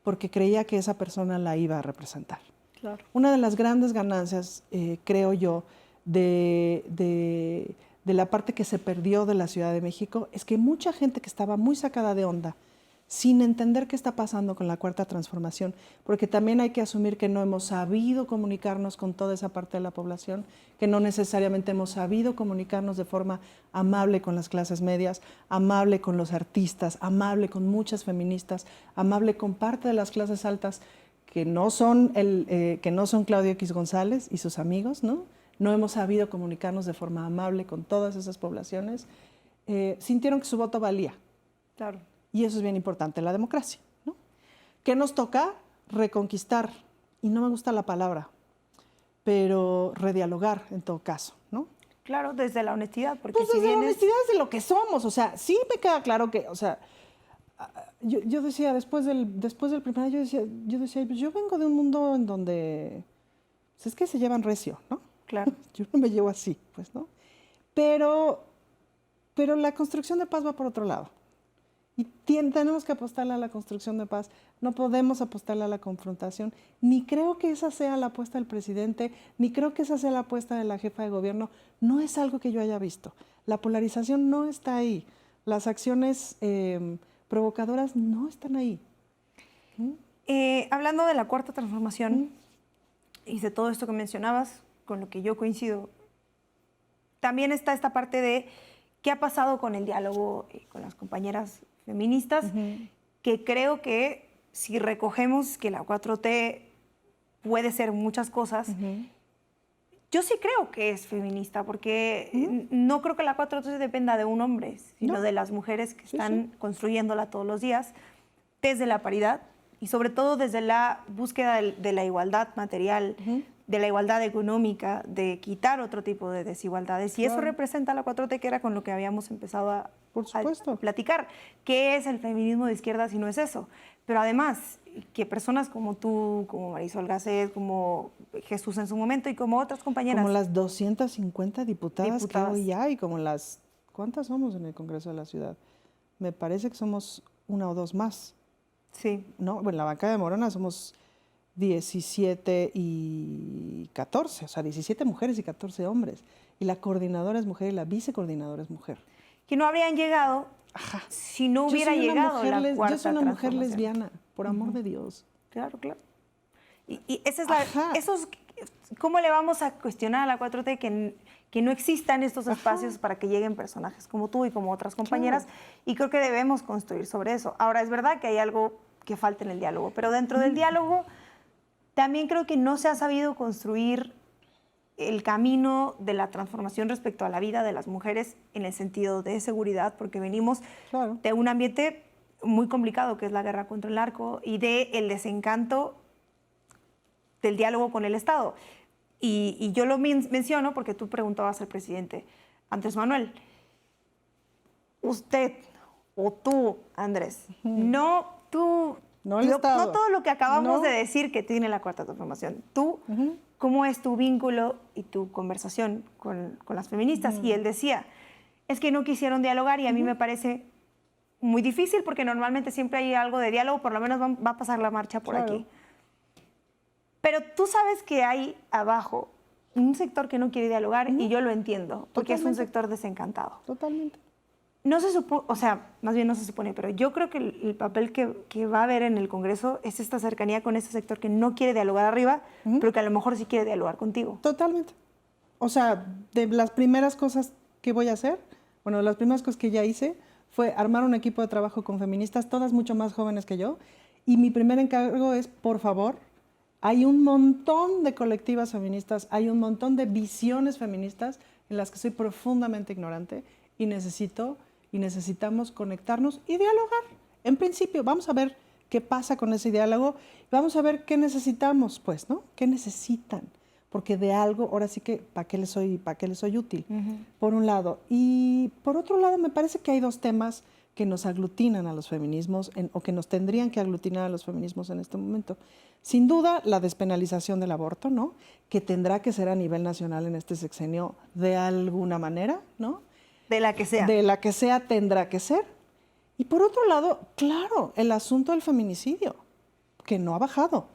porque creía que esa persona la iba a representar. claro. Una de las grandes ganancias, creo yo, de la parte que se perdió de la Ciudad de México es que mucha gente que estaba muy sacada de onda, sin entender qué está pasando con la Cuarta Transformación, porque también hay que asumir que no hemos sabido comunicarnos con toda esa parte de la población, que no necesariamente hemos sabido comunicarnos de forma amable con las clases medias, amable con los artistas, amable con muchas feministas, amable con parte de las clases altas que no son Claudio X González y sus amigos, ¿no? No hemos sabido comunicarnos de forma amable con todas esas poblaciones. Sintieron que su voto valía. Claro. Y eso es bien importante en la democracia, ¿no? ¿Qué nos toca? Reconquistar, y no me gusta la palabra, pero redialogar en todo caso, ¿no? Claro, desde la honestidad, porque Pues si desde la vienes... honestidad es de lo que somos, o sea, sí me queda claro que, o sea, yo decía, después del primer año, yo decía, pues yo vengo de un mundo en donde, pues es que se llevan recio, ¿no? Claro. Yo no me llevo así, pues, ¿no? Pero la construcción de paz va por otro lado. Y tenemos que apostarle a la construcción de paz. No podemos apostarle a la confrontación. Ni creo que esa sea la apuesta del presidente, ni creo que esa sea la apuesta de la jefa de gobierno. No es algo que yo haya visto. La polarización no está ahí. Las acciones provocadoras no están ahí. Hablando de la cuarta transformación y de todo esto que mencionabas, con lo que yo coincido, también está esta parte de qué ha pasado con el diálogo con las compañeras feministas, que creo que si recogemos que la 4T puede ser muchas cosas, yo sí creo que es feminista, porque no creo que la 4T dependa de un hombre, sino de las mujeres que están construyéndola todos los días, desde la paridad y sobre todo desde la búsqueda de la igualdad material, de la igualdad económica, de quitar otro tipo de desigualdades. Y eso representa la 4T, que era con lo que habíamos empezado a platicar. ¿Qué es el feminismo de izquierda si no es eso? Pero además, que personas como tú, como Marisol Gacet, como Jesús en su momento y como otras compañeras. Como las 250 diputadas que hoy hay, como las... ¿Cuántas somos en el Congreso de la Ciudad? Me parece que somos una o dos más. Sí. ¿No? Bueno, en la bancada de Morena somos 17 y 14, o sea, 17 mujeres y 14 hombres. Y la coordinadora es mujer y la vicecoordinadora es mujer. Que no habrían llegado si no hubiera llegado la cuarta Yo soy una mujer transformación. lesbiana, por amor de Dios. Claro, claro. Y esa es ¿cómo le vamos a cuestionar a la 4T que no existan estos espacios para que lleguen personajes como tú y como otras compañeras? Claro. Y creo que debemos construir sobre eso. Ahora, es verdad que hay algo que falta en el diálogo, pero dentro del diálogo también creo que no se ha sabido construir el camino de la transformación respecto a la vida de las mujeres en el sentido de seguridad, porque venimos de un ambiente muy complicado, que es la guerra contra el narco, y del desencanto del diálogo con el Estado. Y yo lo menciono porque tú preguntabas al presidente Andrés Manuel. Usted o tú, Andrés, no todo lo que acabamos de decir que tiene la cuarta transformación. Tú, ¿cómo es tu vínculo y tu conversación con las feministas? Y él decía, es que no quisieron dialogar y a mí me parece muy difícil porque normalmente siempre hay algo de diálogo, por lo menos va a pasar la marcha por aquí. Pero tú sabes que hay abajo un sector que no quiere dialogar y yo lo entiendo, porque es un sector desencantado. Totalmente. No se supone, o sea, más bien no se supone, pero yo creo que el papel que va a haber en el Congreso es esta cercanía con ese sector que no quiere dialogar arriba, pero que a lo mejor sí quiere dialogar contigo. Totalmente. O sea, de las primeras cosas que voy a hacer, bueno, las primeras cosas que ya hice fue armar un equipo de trabajo con feministas, todas mucho más jóvenes que yo, y mi primer encargo es, por favor, hay un montón de colectivas feministas, hay un montón de visiones feministas en las que soy profundamente ignorante y necesitamos conectarnos y dialogar. En principio, vamos a ver qué pasa con ese diálogo, vamos a ver qué necesitamos, pues, ¿no? ¿Qué necesitan? Porque de algo, ahora sí que, ¿para qué les soy útil? Por un lado. Y por otro lado, me parece que hay dos temas que nos aglutinan a los feminismos o que nos tendrían que aglutinar a los feminismos en este momento. Sin duda, la despenalización del aborto, ¿no? Que tendrá que ser a nivel nacional en este sexenio de alguna manera, ¿no? De la que sea. De la que sea tendrá que ser. Y por otro lado, claro, el asunto del feminicidio, que no ha bajado,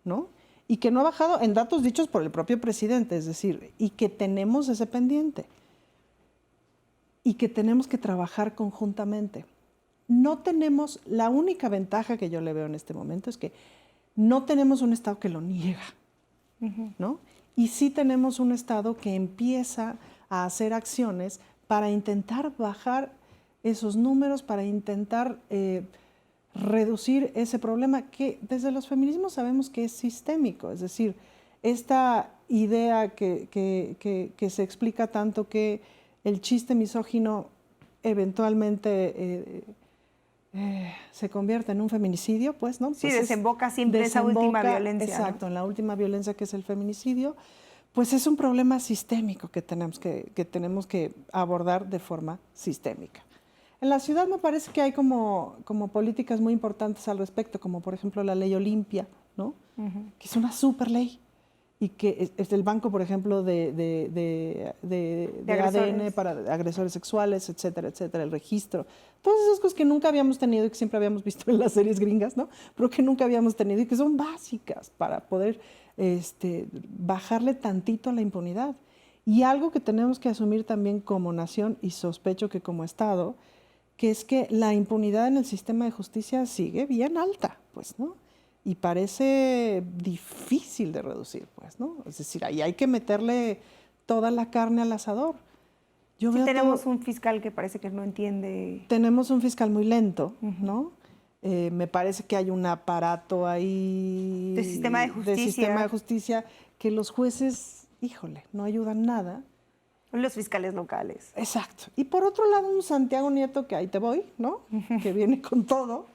¿no? Y que no ha bajado en datos dichos por el propio presidente, es decir, y que tenemos ese pendiente. Y que tenemos que trabajar conjuntamente. No tenemos, la única ventaja que yo le veo en este momento es que no tenemos un Estado que lo niega, ¿no? Y sí tenemos un Estado que empieza a hacer acciones para intentar bajar esos números, para intentar reducir ese problema que desde los feminismos sabemos que es sistémico. Es decir, esta idea que se explica tanto que el chiste misógino eventualmente se convierte en un feminicidio, pues, ¿no? Sí, pues desemboca siempre esa última violencia. Exacto, ¿no? En la última violencia que es el feminicidio, pues es un problema sistémico que tenemos que abordar de forma sistémica. En la ciudad me parece que hay como políticas muy importantes al respecto, como por ejemplo la ley Olimpia, ¿no? Que es una súper ley y que es el banco, por ejemplo, de ADN para agresores sexuales, etcétera, etcétera, el registro. Todas esas cosas que nunca habíamos tenido y que siempre habíamos visto en las series gringas, ¿no? Pero que nunca habíamos tenido y que son básicas para poder bajarle tantito a la impunidad. Y algo que tenemos que asumir también como nación y sospecho que como Estado, que es que la impunidad en el sistema de justicia sigue bien alta, pues, ¿no? Y parece difícil de reducir, pues, ¿no? Es decir, ahí hay que meterle toda la carne al asador. Sí, tenemos un fiscal que parece que no entiende. Tenemos un fiscal muy lento, ¿no? Me parece que hay un aparato ahí de sistema de justicia que los jueces, híjole, no ayudan nada. Los fiscales locales. Exacto. Y por otro lado, un Santiago Nieto que ahí te voy, ¿no? Que viene con todo,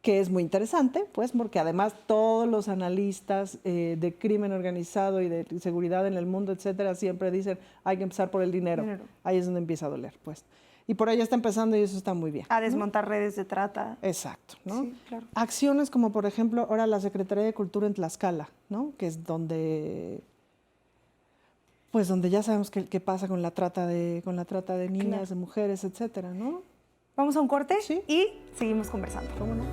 que es muy interesante, pues, porque además todos los analistas de crimen organizado y de seguridad en el mundo, etcétera, siempre dicen, hay que empezar por el dinero. Ahí es donde empieza a doler, pues. Y por ahí ya está empezando y eso está muy bien. A desmontar redes de trata. Exacto, ¿no? Sí, claro. Acciones como, por ejemplo, ahora la Secretaría de Cultura en Tlaxcala, ¿no? Que es donde... Pues donde ya sabemos qué pasa con la trata de niñas, claro, de mujeres, etcétera, ¿no? Vamos a un corte, sí, y seguimos conversando. ¿Cómo no?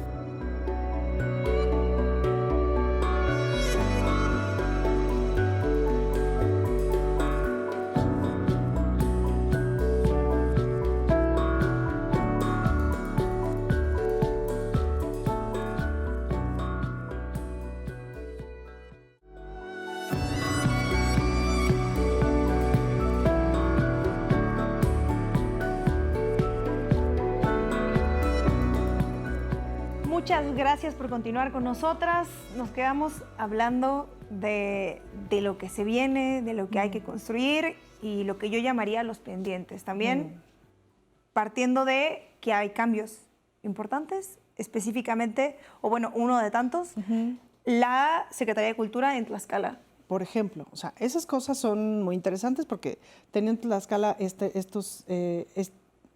Muchas gracias por continuar con nosotras. Nos quedamos hablando de lo que se viene, de lo que hay que construir y lo que yo llamaría los pendientes. También partiendo de que hay cambios importantes, específicamente, o bueno, uno de tantos, la Secretaría de Cultura en Tlaxcala. Por ejemplo, o sea, esas cosas son muy interesantes porque teniendo Tlaxcala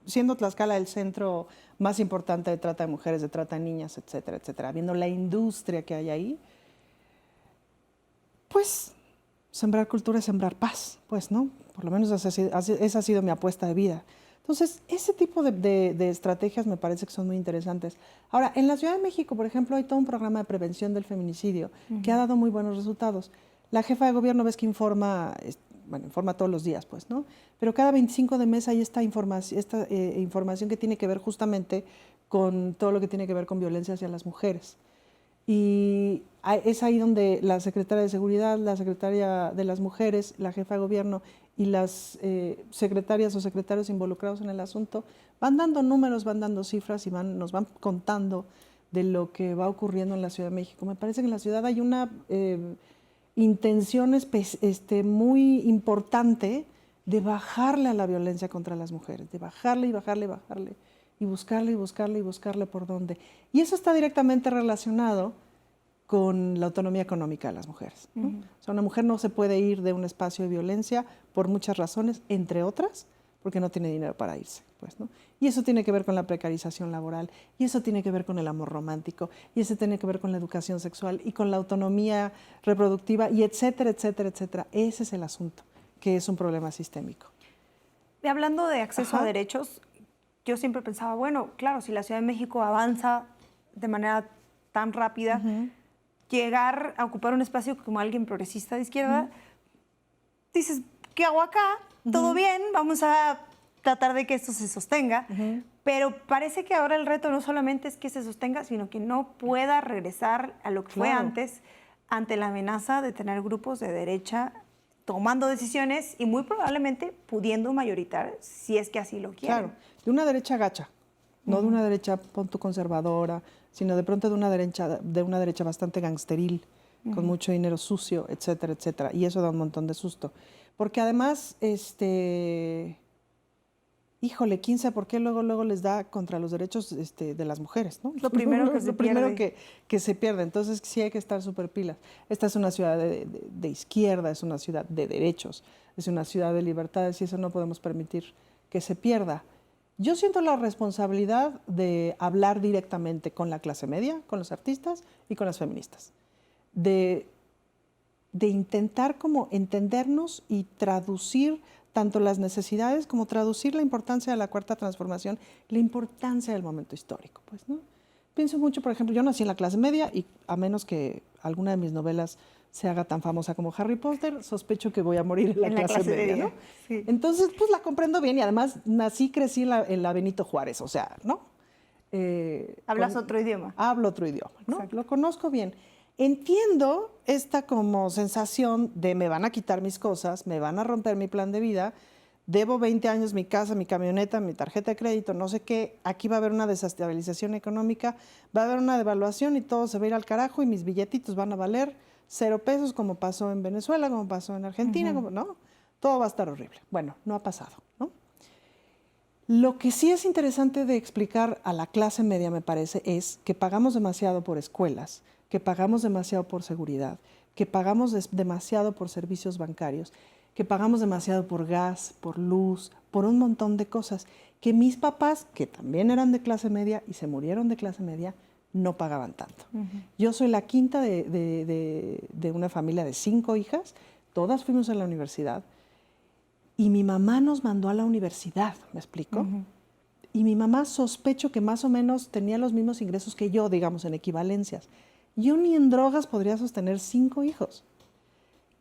siendo Tlaxcala el centro más importante de trata de mujeres, de trata de niñas, etcétera, etcétera, viendo la industria que hay ahí, pues sembrar cultura es sembrar paz, pues, ¿no? Por lo menos esa ha sido mi apuesta de vida. Entonces, ese tipo de estrategias me parece que son muy interesantes. Ahora, en la Ciudad de México, por ejemplo, hay todo un programa de prevención del feminicidio que ha dado muy buenos resultados. La jefa de gobierno ves que informa todos los días, pues, ¿no? Pero cada 25 de mes hay esta información que tiene que ver justamente con todo lo que tiene que ver con violencia hacia las mujeres. Y es ahí donde la secretaria de Seguridad, la secretaria de las Mujeres, la jefa de gobierno y las secretarias o secretarios involucrados en el asunto van dando números, van dando cifras y nos van contando de lo que va ocurriendo en la Ciudad de México. Me parece que en la ciudad hay una intención muy importante de bajarle a la violencia contra las mujeres, de bajarle y bajarle y bajarle, y buscarle y buscarle y buscarle por dónde. Y eso está directamente relacionado con la autonomía económica de las mujeres, ¿no? O sea, una mujer no se puede ir de un espacio de violencia por muchas razones, entre otras, porque no tiene dinero para irse, pues, ¿no? Y eso tiene que ver con la precarización laboral, y eso tiene que ver con el amor romántico, y eso tiene que ver con la educación sexual y con la autonomía reproductiva, y etcétera, etcétera, etcétera. Ese es el asunto, que es un problema sistémico. Hablando de acceso a derechos, yo siempre pensaba, bueno, claro, si la Ciudad de México avanza de manera tan rápida, llegar a ocupar un espacio como alguien progresista de izquierda, dices, ¿qué hago acá? Todo bien, vamos a tratar de que esto se sostenga, pero parece que ahora el reto no solamente es que se sostenga, sino que no pueda regresar a lo que fue antes, ante la amenaza de tener grupos de derecha tomando decisiones y muy probablemente pudiendo mayoritar si es que así lo quieren. Claro, de una derecha gacha, no de una derecha punto conservadora, sino de pronto de una derecha bastante gangsteril, con mucho dinero sucio, etcétera, etcétera. Y eso da un montón de susto. Porque además, híjole, quién sabe por qué luego les da contra los derechos de las mujeres, ¿no? Lo primero que se pierde. Que se pierde. Entonces sí hay que estar súper pilas. Esta es una ciudad de izquierda, es una ciudad de derechos, es una ciudad de libertades y eso no podemos permitir que se pierda. Yo siento la responsabilidad de hablar directamente con la clase media, con los artistas y con las feministas, de de intentar como entendernos y traducir tanto las necesidades como traducir la importancia de la Cuarta Transformación, la importancia del momento histórico, pues, ¿no? Pienso mucho, por ejemplo, yo nací en la clase media y a menos que alguna de mis novelas se haga tan famosa como Harry Potter, sospecho que voy a morir en la clase media, ¿no? Sí. Entonces, pues la comprendo bien y además crecí en la Benito Juárez, o sea, ¿no? Hablas otro idioma. Hablo otro idioma, ¿no? Exacto. Lo conozco bien. Entiendo esta como sensación de me van a quitar mis cosas, me van a romper mi plan de vida, debo 20 años mi casa, mi camioneta, mi tarjeta de crédito, no sé qué, aquí va a haber una desestabilización económica, va a haber una devaluación y todo se va a ir al carajo y mis billetitos van a valer 0 pesos como pasó en Venezuela, como pasó en Argentina, como, ¿no? Todo va a estar horrible. Bueno, no ha pasado, ¿no? Lo que sí es interesante de explicar a la clase media, me parece, es que pagamos demasiado por escuelas, que pagamos demasiado por seguridad, que pagamos demasiado por servicios bancarios, que pagamos demasiado por gas, por luz, por un montón de cosas, que mis papás, que también eran de clase media y se murieron de clase media, no pagaban tanto. Yo soy la quinta de una familia de 5 hijas, todas fuimos a la universidad, y mi mamá nos mandó a la universidad, ¿me explico? Y mi mamá sospecho que más o menos tenía los mismos ingresos que yo, digamos, en equivalencias. Yo ni en drogas podría sostener 5 hijos.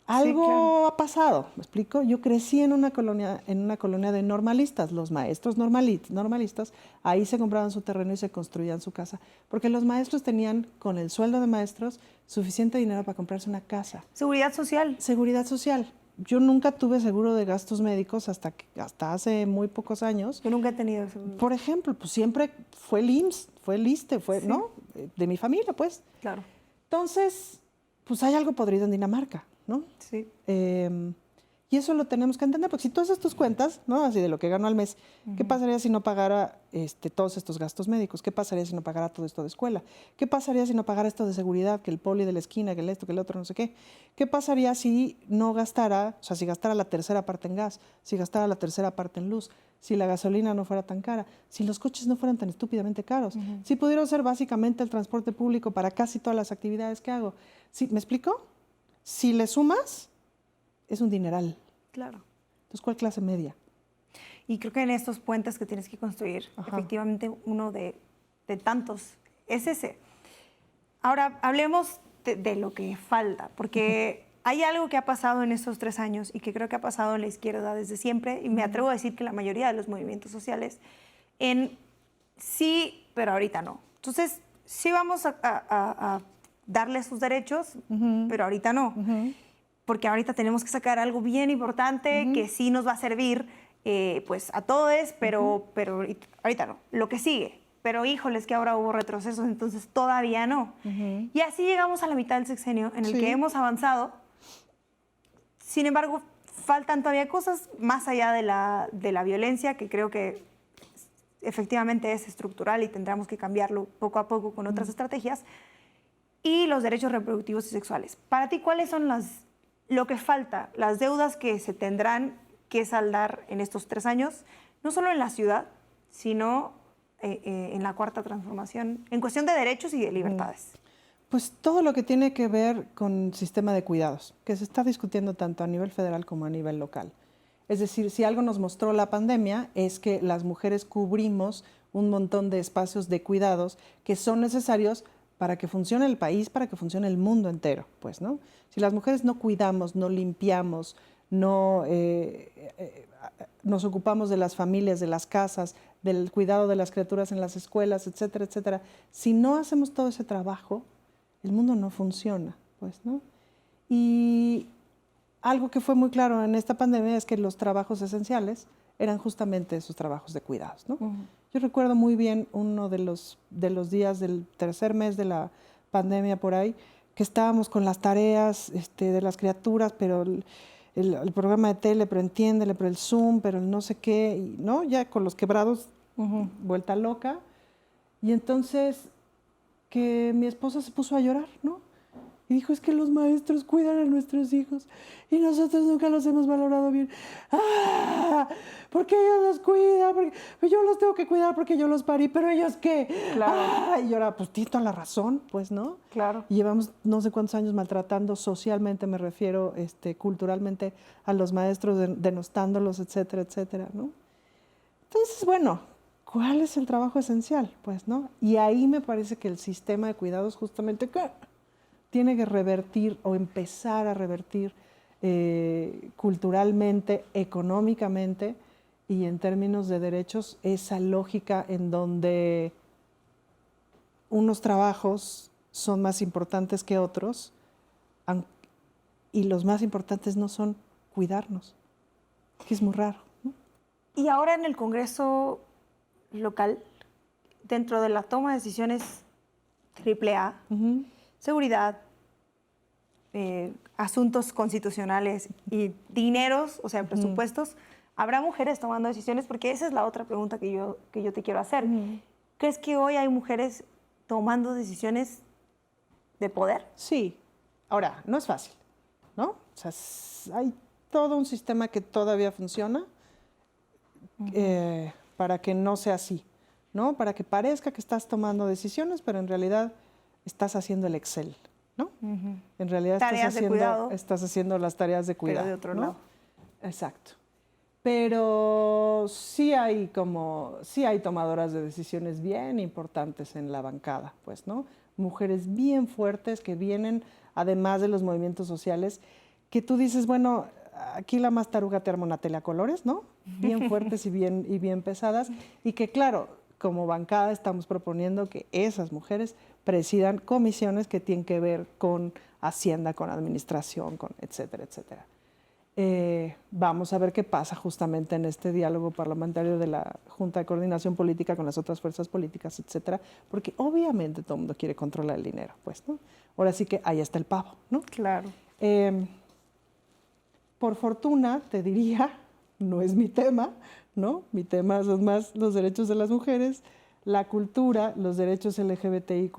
Algo claro. ha pasado, ¿me explico? Yo crecí en una colonia de normalistas, los maestros normalistas, ahí se compraban su terreno y se construían su casa, porque los maestros tenían, con el sueldo de maestros, suficiente dinero para comprarse una casa. Seguridad social. Seguridad social. Yo nunca tuve seguro de gastos médicos hasta hace muy pocos años. Yo nunca he tenido eso. Por ejemplo, pues siempre fue el IMSS, fue el ISSSTE, fue, Sí. ¿no? De mi familia, pues. Claro. Entonces, pues hay algo podrido en Dinamarca, ¿no? Sí. Y eso lo tenemos que entender, porque si tú haces tus cuentas, ¿no? Así de lo que gano al mes, ¿qué pasaría si no pagara todos estos gastos médicos? ¿Qué pasaría si no pagara todo esto de escuela? ¿Qué pasaría si no pagara esto de seguridad, que el poli de la esquina, que el esto, que el otro, no sé qué? ¿Qué pasaría si no gastara, o sea, si gastara la tercera parte en gas, si gastara la tercera parte en luz, si la gasolina no fuera tan cara, si los coches no fueran tan estúpidamente caros, si pudiera ser básicamente el transporte público para casi todas las actividades que hago? ¿Sí? ¿Me explico? Si le sumas, es un dineral. Claro. Entonces, ¿cuál clase media? Y creo que en estos puentes que tienes que construir, efectivamente uno de tantos es ese. Ahora, hablemos de lo que falta, porque hay algo que ha pasado en estos 3 años y que creo que ha pasado en la izquierda desde siempre, y me atrevo a decir que la mayoría de los movimientos sociales, en sí, pero ahorita no. Entonces, sí vamos a darle sus derechos, pero ahorita no. Porque ahorita tenemos que sacar algo bien importante que sí nos va a servir pues a todos, pero ahorita no. Lo que sigue. Pero híjoles que ahora hubo retrocesos, entonces todavía no. Y así llegamos a la mitad del sexenio en el que hemos avanzado. Sin embargo, faltan todavía cosas más allá de la violencia, que creo que efectivamente es estructural y tendremos que cambiarlo poco a poco con otras estrategias. Y los derechos reproductivos y sexuales. Para ti, ¿cuáles son lo que falta, las deudas que se tendrán que saldar en estos 3 años, no solo en la ciudad, sino en la Cuarta Transformación, en cuestión de derechos y de libertades? Pues todo lo que tiene que ver con sistema de cuidados, que se está discutiendo tanto a nivel federal como a nivel local. Es decir, si algo nos mostró la pandemia es que las mujeres cubrimos un montón de espacios de cuidados que son necesarios para que funcione el país, para que funcione el mundo entero, pues, ¿no? Si las mujeres no cuidamos, no limpiamos, no nos ocupamos de las familias, de las casas, del cuidado de las criaturas en las escuelas, etcétera, etcétera, si no hacemos todo ese trabajo, el mundo no funciona, pues, ¿no? Y algo que fue muy claro en esta pandemia es que los trabajos esenciales eran justamente esos trabajos de cuidados, ¿no? Yo recuerdo muy bien uno de los días del tercer mes de la pandemia por ahí, que estábamos con las tareas de las criaturas, pero el programa de tele, pero entiéndele, pero el Zoom, pero el no sé qué, y, ¿no? Ya con los quebrados, vuelta loca. Y entonces que mi esposa se puso a llorar, ¿no? Y dijo, es que los maestros cuidan a nuestros hijos y nosotros nunca los hemos valorado bien. ¡Ah! ¿Por qué ellos los cuidan? Porque yo los tengo que cuidar porque yo los parí, pero ellos qué. Claro. ¡Ah! Y ahora, pues tiene toda la razón, pues, ¿no? Claro. Y llevamos no sé cuántos años maltratando socialmente, me refiero, culturalmente, a los maestros, denostándolos, etcétera, etcétera, ¿no? Entonces, bueno, ¿cuál es el trabajo esencial? Pues, ¿no? Y ahí me parece que el sistema de cuidados justamente tiene que revertir o empezar a revertir culturalmente, económicamente y en términos de derechos esa lógica en donde unos trabajos son más importantes que otros y los más importantes no son cuidarnos, que es muy raro, ¿no? Y ahora en el Congreso local, dentro de la toma de decisiones AAA, seguridad, asuntos constitucionales y dineros, o sea, presupuestos, ¿habrá mujeres tomando decisiones? Porque esa es la otra pregunta que yo te quiero hacer. ¿Crees que hoy hay mujeres tomando decisiones de poder? Sí. Ahora, no es fácil, ¿no? O sea, hay todo un sistema que todavía funciona para que no sea así, ¿no? Para que parezca que estás tomando decisiones, pero en realidad estás haciendo el Excel, ¿no? En realidad estás haciendo las tareas de cuidado. Pero de otro ¿no? lado. Exacto. Pero sí hay tomadoras de decisiones bien importantes en la bancada, pues, ¿no? Mujeres bien fuertes que vienen, además de los movimientos sociales, que tú dices, bueno, aquí la más taruga te arma una tele a colores, ¿no? Bien fuertes y bien pesadas, y que claro, como bancada estamos proponiendo que esas mujeres presidan comisiones que tienen que ver con Hacienda, con Administración, con etcétera, etcétera. Vamos a ver qué pasa justamente en este diálogo parlamentario de la Junta de Coordinación Política con las otras fuerzas políticas, etcétera, porque obviamente todo el mundo quiere controlar el dinero, pues, ¿no? Ahora sí que ahí está el pavo, ¿no? Claro. Por fortuna, te diría, no es mi tema, ¿no? Mi tema son más los derechos de las mujeres, la cultura, los derechos LGBTIQ+,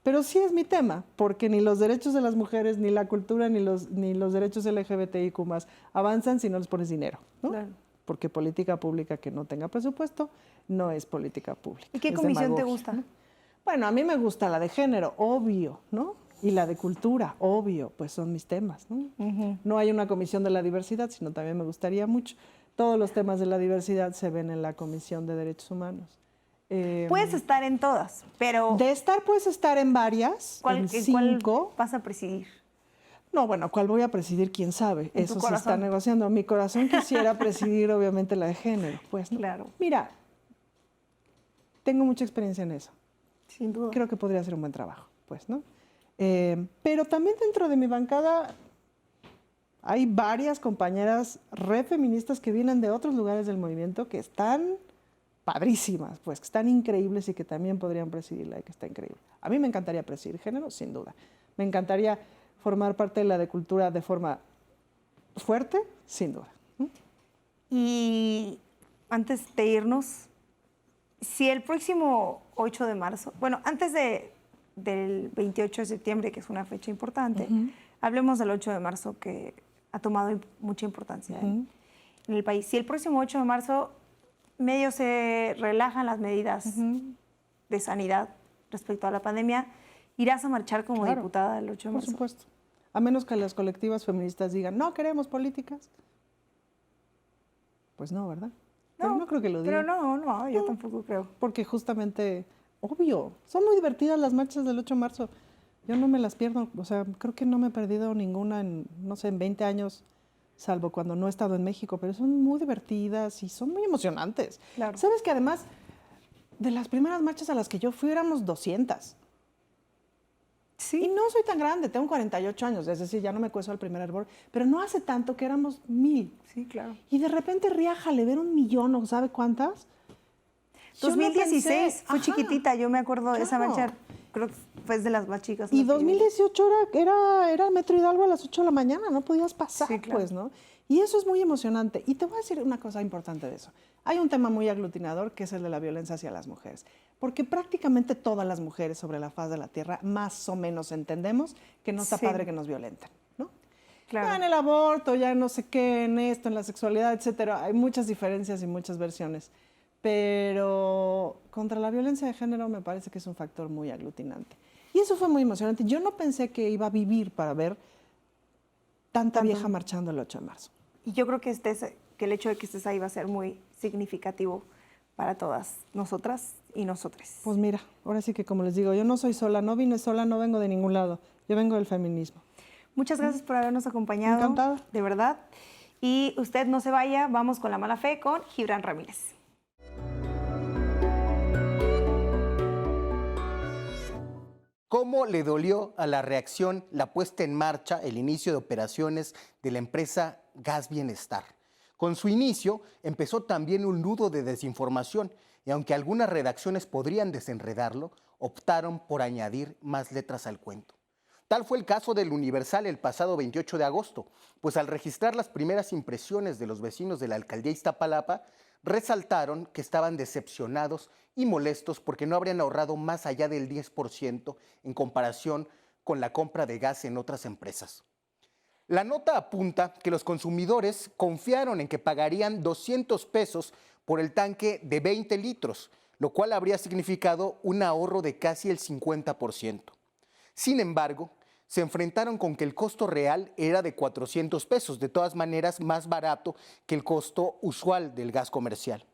pero sí es mi tema, porque ni los derechos de las mujeres, ni la cultura, ni los derechos LGBTIQ+, avanzan si no les pones dinero, ¿no? Claro. Porque política pública que no tenga presupuesto no es política pública. ¿Y qué comisión te gusta? ¿No? Bueno, a mí me gusta la de género, obvio, ¿no? Y la de cultura, obvio, pues son mis temas, ¿no? No hay una comisión de la diversidad, sino también me gustaría mucho. Todos los temas de la diversidad se ven en la Comisión de Derechos Humanos. Puedes estar en todas, pero... De estar, puedes estar en varias, en 5. ¿Cuál vas a presidir? No, bueno, ¿cuál voy a presidir? ¿Quién sabe? Eso se está negociando. Mi corazón quisiera presidir, obviamente, la de género, pues, ¿no? Claro. Mira, tengo mucha experiencia en eso. Sin duda. Creo que podría ser un buen trabajo, pues, ¿no? Pero también dentro de mi bancada hay varias compañeras re feministas que vienen de otros lugares del movimiento que están padrísimas, pues, que están increíbles y que también podrían presidirla y que está increíble. A mí me encantaría presidir género, sin duda. Me encantaría formar parte de la de cultura de forma fuerte, sin duda. Y antes de irnos, si el próximo 8 de marzo, bueno, antes del 28 de septiembre, que es una fecha importante, hablemos del 8 de marzo, que ha tomado mucha importancia en el país. Si el próximo 8 de marzo medio se relajan las medidas de sanidad respecto a la pandemia, ¿irás a marchar como diputada el 8 de marzo? Por supuesto. A menos que las colectivas feministas digan, no queremos políticas. Pues no, ¿verdad? Pero no creo que lo digan. Pero yo tampoco creo. Porque justamente, obvio, son muy divertidas las marchas del 8 de marzo. Yo no me las pierdo, o sea, creo que no me he perdido ninguna en, no sé, en 20 años, salvo cuando no he estado en México, pero son muy divertidas y son muy emocionantes. Claro. ¿Sabes que además, de las primeras marchas a las que yo fui, éramos 200? Sí. Y no soy tan grande, tengo 48 años, es decir, ya no me cueso al primer hervor, pero no hace tanto que éramos 1000. Sí, claro. Y de repente Riájale, ver 1 millón, ¿o sabe cuántas? 2016, fue chiquitita, yo me acuerdo de esa marcha, creo que fue de las más chicas. Y 2018 era Metro Hidalgo a las 8 de la mañana, no podías pasar, sí, claro. pues, ¿no? Y eso es muy emocionante. Y te voy a decir una cosa importante de eso. Hay un tema muy aglutinador que es el de la violencia hacia las mujeres. Porque prácticamente todas las mujeres sobre la faz de la Tierra más o menos entendemos que no está padre que nos violenten, ¿no? Claro. Ya en el aborto, ya no sé qué, en esto, en la sexualidad, etcétera. Hay muchas diferencias y muchas versiones. Pero contra la violencia de género me parece que es un factor muy aglutinante. Y eso fue muy emocionante. Yo no pensé que iba a vivir para ver tanta vieja marchando el 8 de marzo. Y yo creo que el hecho de que estés ahí va a ser muy significativo para todas nosotras y nosotres. Pues mira, ahora sí que como les digo, yo no soy sola, no vine sola, no vengo de ningún lado. Yo vengo del feminismo. Muchas gracias por habernos acompañado. Encantada. De verdad. Y usted no se vaya, vamos con la mala fe con Gibran Ramírez. ¿Cómo le dolió a la reacción la puesta en marcha, el inicio de operaciones de la empresa Gas Bienestar? Con su inicio empezó también un nudo de desinformación y aunque algunas redacciones podrían desenredarlo, optaron por añadir más letras al cuento. Tal fue el caso del Universal el pasado 28 de agosto, pues al registrar las primeras impresiones de los vecinos de la alcaldía Iztapalapa, resaltaron que estaban decepcionados y molestos porque no habrían ahorrado más allá del 10% en comparación con la compra de gas en otras empresas. La nota apunta que los consumidores confiaron en que pagarían 200 pesos por el tanque de 20 litros, lo cual habría significado un ahorro de casi el 50%. Sin embargo, se enfrentaron con que el costo real era de 400 pesos, de todas maneras más barato que el costo usual del gas comercial.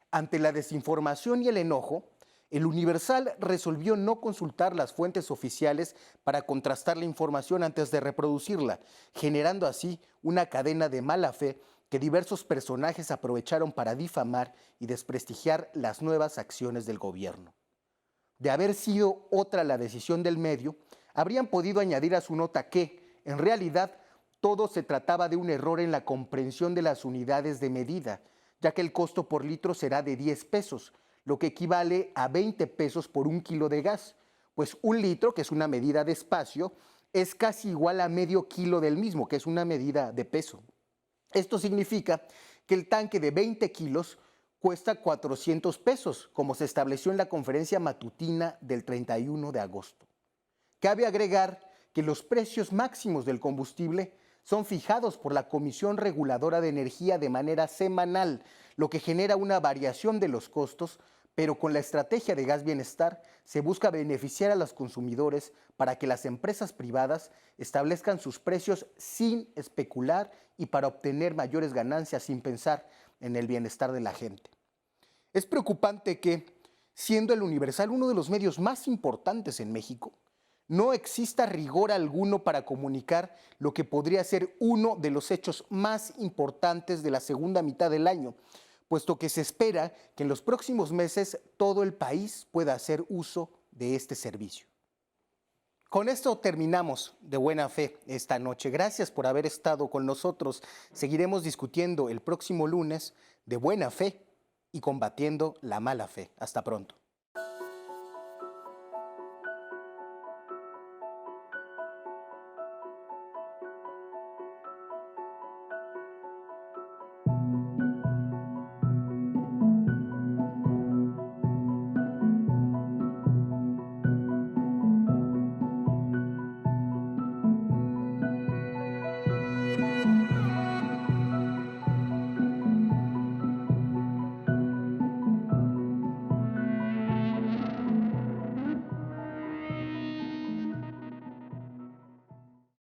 Ante la desinformación y el enojo, el Universal resolvió no consultar las fuentes oficiales para contrastar la información antes de reproducirla, generando así una cadena de mala fe que diversos personajes aprovecharon para difamar y desprestigiar las nuevas acciones del gobierno. De haber sido otra la decisión del medio, habrían podido añadir a su nota que, en realidad, todo se trataba de un error en la comprensión de las unidades de medida, ya que el costo por litro será de 10 pesos, lo que equivale a 20 pesos por un kilo de gas, pues un litro, que es una medida de espacio, es casi igual a medio kilo del mismo, que es una medida de peso. Esto significa que el tanque de 20 kilos cuesta 400 pesos, como se estableció en la conferencia matutina del 31 de agosto. Cabe agregar que los precios máximos del combustible son fijados por la Comisión Reguladora de Energía de manera semanal, lo que genera una variación de los costos, pero con la estrategia de Gas Bienestar se busca beneficiar a los consumidores para que las empresas privadas establezcan sus precios sin especular y para obtener mayores ganancias sin pensar en el bienestar de la gente. Es preocupante que, siendo el Universal uno de los medios más importantes en México, no exista rigor alguno para comunicar lo que podría ser uno de los hechos más importantes de la segunda mitad del año, puesto que se espera que en los próximos meses todo el país pueda hacer uso de este servicio. Con esto terminamos de buena fe esta noche. Gracias por haber estado con nosotros. Seguiremos discutiendo el próximo lunes de buena fe y combatiendo la mala fe. Hasta pronto.